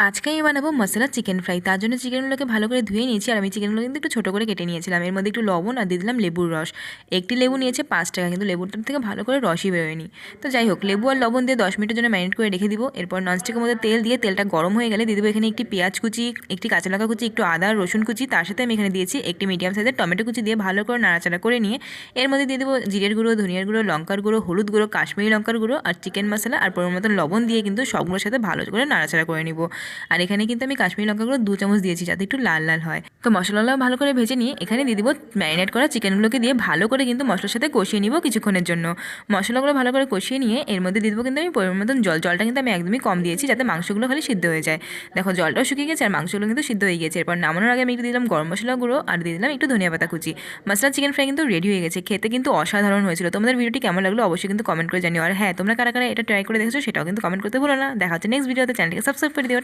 আজকে আমি বানাবো মশলা চিকেন ফ্রাই। তার জন্য চিকেনগুলোকে ভালো করে ধুয়ে নিয়েছি আর আমি চিকেনগুলো কিন্তু একটু ছোটো করে কেটে নিয়েছিলাম। এর মধ্যে একটু লবণ আর দিয়ে দিলাম লেবুর রস। একটি লেবু নিয়েছে 5 টাকা, কিন্তু লেবুটার থেকে ভালো করে রসই বেরোয়নি। তো যাই হোক, লেবু আর লবণ দিয়ে 10 মিনিটের জন্য ম্যারিনেট করে রেখে দিব। এরপর ননস্টিকের মধ্যে তেল দিয়ে তেলটা গরম হয়ে গেলে দিয়ে দেবো এখানে একটি পেঁয়াজ কুচি, একটি কাঁচা লঙ্কা কুচি, একটু আদা রসুন কুচি, তার সাথে আমি এখানে দিয়েছি একটি মিডিয়াম সাইজের টমেটো কুচি দিয়ে ভালো করে নাড়াচাড়া করে নিয়ে এর মধ্যে দিয়ে দেবো জিরের গুঁড়ো, ধনিয়ার গুঁড়ো, লঙ্কার গুঁড়ো, হলুদ গুঁড়ো, কাশ্মীরি লঙ্কার গুঁড়ো আর চিকেন মশলা আর পরিমাণ মতো লবণ দিয়ে কিন্তু সবগুলোর সাথে ভালো করে নাড়াচাড়া করে নিব। আর এখানে কিন্তু আমি কাশ্মীরি লঙ্কাগুলো 2 চামচ দিয়েছি যাতে একটু লাল লাল হয়। তো মশলাগুলো ভালো করে ভেজে নিয়ে এখানে দিয়ে দিব ম্যারিনেট করা চিকেনগুলোকে দিয়ে ভালো করে কিন্তু মশলার সাথে কষিয়ে নিব কিছুক্ষণের জন্য। মশলাগুলো ভালো করে কষিয়ে নিয়ে এর মধ্যে দিয়ে দেবো কিন্তু আমি পরিমাণ মতন জলটা কিন্তু আমি একদমই কম দিয়েছি যাতে মাংসগুলো খালি সিদ্ধ হয়ে যায়। দেখো জলটাও শুকিয়ে গেছে আর মাংসগুলো কিন্তু সিদ্ধ হয়ে গেছে। এরপর নামানোর আগে আমি একটু দিলাম গরম মশলা গুঁড়ো আর দিয়ে দিলাম একটু ধনিয়া পাতা কুচি। মশলা চিকেন ফ্রাই কিন্তু রেডি হয়ে গেছে, খেতে কিন্তু অসাধারণ হয়েছিল। তোমাদের ভিডিওটি কেমন লাগলো অবশ্যই কিন্তু কমেন্ট করে জানিও। আর হ্যাঁ, তোমরা কারা কারা এটা ট্রাই করে দেখেছো সেটাও কিন্তু কমেন্ট করতে ভুলো না। দেখা হচ্ছে নেক্সট ভিডিওতে, চ্যানেলটিকে সাবস্ক্রাইব করে দিও।